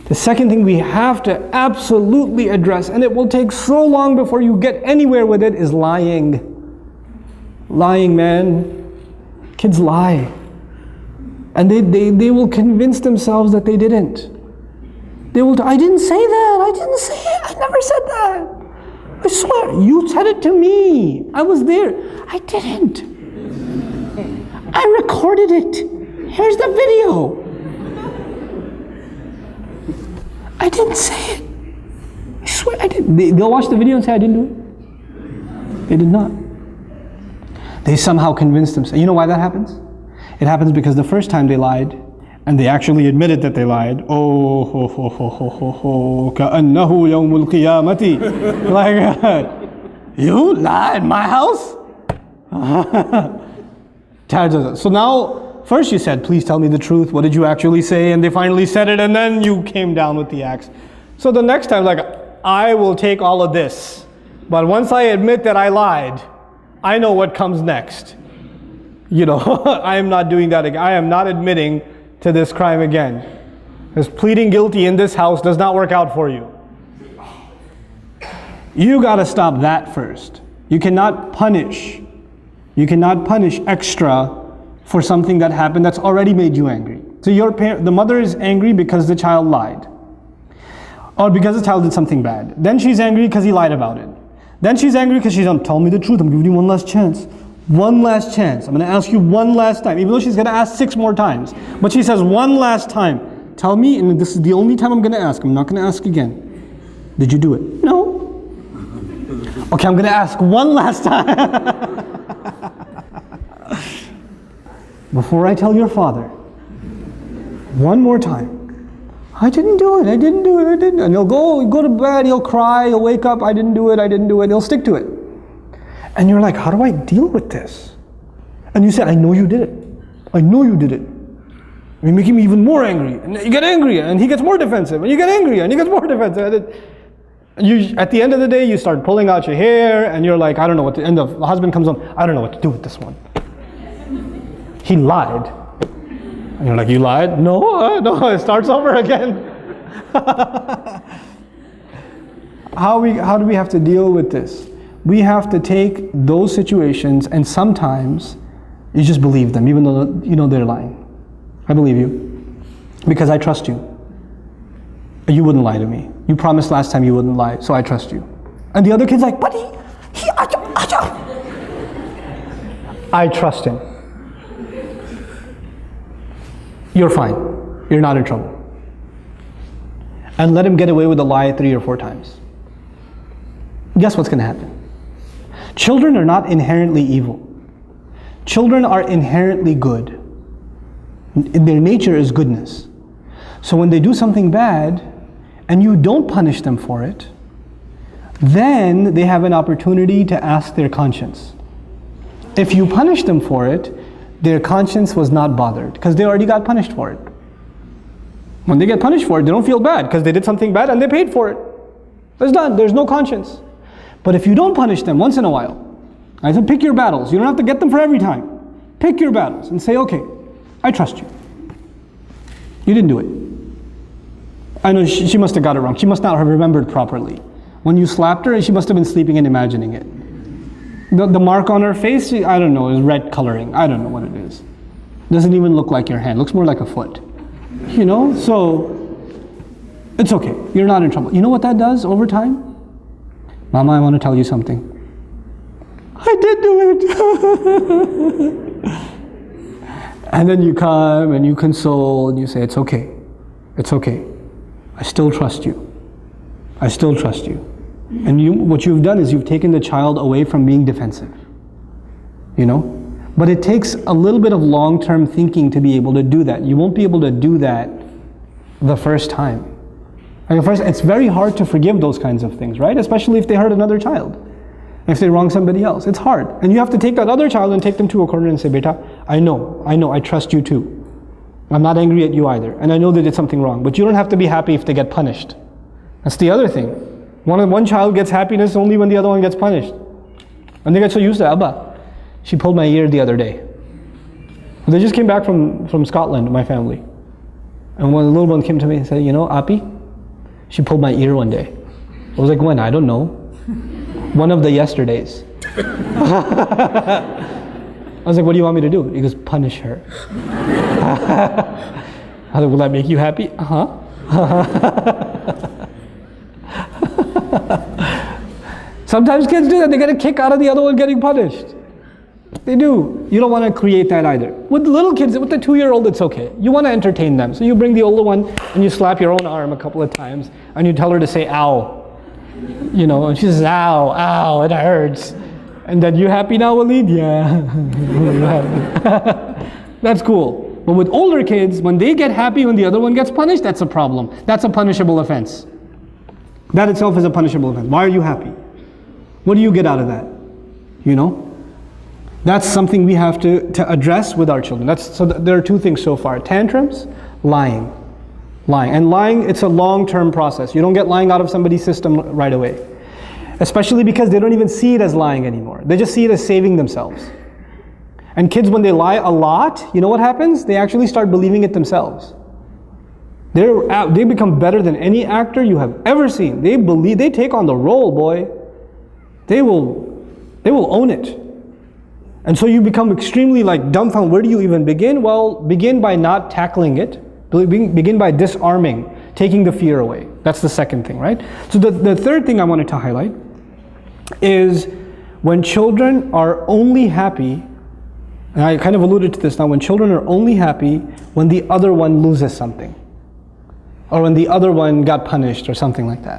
The second thing we have to absolutely address, and it will take so long before you get anywhere with it, is lying. Lying, man. Kids lie. And they will convince themselves that they didn't. They will, I didn't say that, I didn't say it, I never said that. I swear, you said it to me. I was there. I didn't. I recorded it. Here's the video. I didn't say it. I swear I didn't. They'll watch the video and say I didn't do it. They did not. They somehow convinced themselves. You know why that happens? It happens because the first time they lied, and they actually admitted that they lied. Oh, ho, ho, ho, ho, ho, ho, ka'annahu yawmul qiyamati. Like, you lie in my house? So now, first you said, please tell me the truth. What did you actually say? And they finally said it, and then you came down with the axe. So the next time, like, I will take all of this. But once I admit that I lied, I know what comes next. You know, I am not doing that again. I am not admitting to this crime again. Because pleading guilty in this house does not work out for you. You got to stop that first. You cannot punish. You cannot punish extra for something that happened that's already made you angry. So the mother is angry because the child lied. Or because the child did something bad. Then she's angry because he lied about it. Then she's angry because she's on, tell me the truth, I'm giving you one last chance. One last chance. I'm going to ask you one last time, even though she's going to ask 6 more times. But she says one last time, tell me, and this is the only time I'm going to ask. I'm not going to ask again. Did you do it? No. Okay, I'm going to ask one last time. Before I tell your father, one more time. I didn't do it, I didn't do it, I didn't. And he'll go to bed, he'll cry, he'll wake up, I didn't do it, I didn't do it. He'll stick to it. And you're like, how do I deal with this? And you said, I know you did it. I know you did it. You're making me even more angry. And you get angrier, and he gets more defensive. And you get angrier, and he gets more defensive. And at the end of the day, you start pulling out your hair, and you're like, I don't know what to, and the husband comes on, I don't know what to do with this one. He lied. And you're like, you lied? No, it starts over again. How do we have to deal with this? We have to take those situations, and sometimes you just believe them, even though you know they're lying. I believe you because I trust you. You wouldn't lie to me. You promised last time you wouldn't lie, so I trust you. And the other kid's like, but I trust him. You're fine. You're not in trouble. And let him get away with a lie 3 or 4 times. Guess what's going to happen? Children are not inherently evil. Children are inherently good. Their nature is goodness. So when they do something bad and you don't punish them for it, then they have an opportunity to ask their conscience. If you punish them for it, their conscience was not bothered because they already got punished for it. When they get punished for it, they don't feel bad because they did something bad and they paid for it. It's done. There's no conscience. But if you don't punish them once in a while, I said pick your battles. You don't have to get them for every time. Pick your battles and say, okay, I trust you. You didn't do it. I know she must have got it wrong. She must not have remembered properly. When you slapped her, she must have been sleeping and imagining it. The mark on her face, I don't know, is red coloring. I don't know what it is. Doesn't even look like your hand. Looks more like a foot. You know, so it's okay. You're not in trouble. You know what that does over time? Mama, I want to tell you something. I did do it. And then you come and you console and you say, it's okay. It's okay. I still trust you. I still trust you. And what you've done is you've taken the child away from being defensive. You know? But it takes a little bit of long-term thinking to be able to do that. You won't be able to do that the first time. Like first, it's very hard to forgive those kinds of things, right? Especially if they hurt another child. If they wrong somebody else. It's hard. And you have to take that other child and take them to a corner and say, Beta, I know, I trust you too. I'm not angry at you either. And I know they did something wrong. But you don't have to be happy if they get punished. That's the other thing. One child gets happiness only when the other one gets punished. And they get so used to Abba. She pulled my ear the other day. They just came back from Scotland, my family. And when the little one came to me and said, you know, Api, She pulled my ear one day. I was like, when? I don't know. One of the yesterdays. I was like, what do you want me to do? He goes, punish her. I was like, will that make you happy? Uh-huh. Sometimes kids do that. They get a kick out of the other one getting punished. They do. You don't want to create that either. With little kids, with the 2-year-old, it's okay. You want to entertain them. So you bring the older one and you slap your own arm a couple of times and you tell her to say, ow. You know, and she says, ow, ow, it hurts. And then, you happy now, Walid? Yeah. That's cool. But with older kids, when they get happy when the other one gets punished, that's a problem. That's a punishable offense. That itself is a punishable offense. Why are you happy? What do you get out of that? You know? That's something we have to address with our children. There are 2 things so far. Tantrums, lying. And lying, it's a long-term process. You don't get lying out of somebody's system right away. Especially because they don't even see it as lying anymore. They just see it as saving themselves. And kids, when they lie a lot, you know what happens? They actually start believing it themselves. They become better than any actor you have ever seen. They take on the role, boy. They will own it. And so you become extremely dumbfounded. Where do you even begin? Well, begin by not tackling it. Begin by disarming, taking the fear away. That's the second thing, right? So the third thing I wanted to highlight is when children are only happy, and I kind of alluded to this now, when children are only happy when the other one loses something, or when the other one got punished or something like that.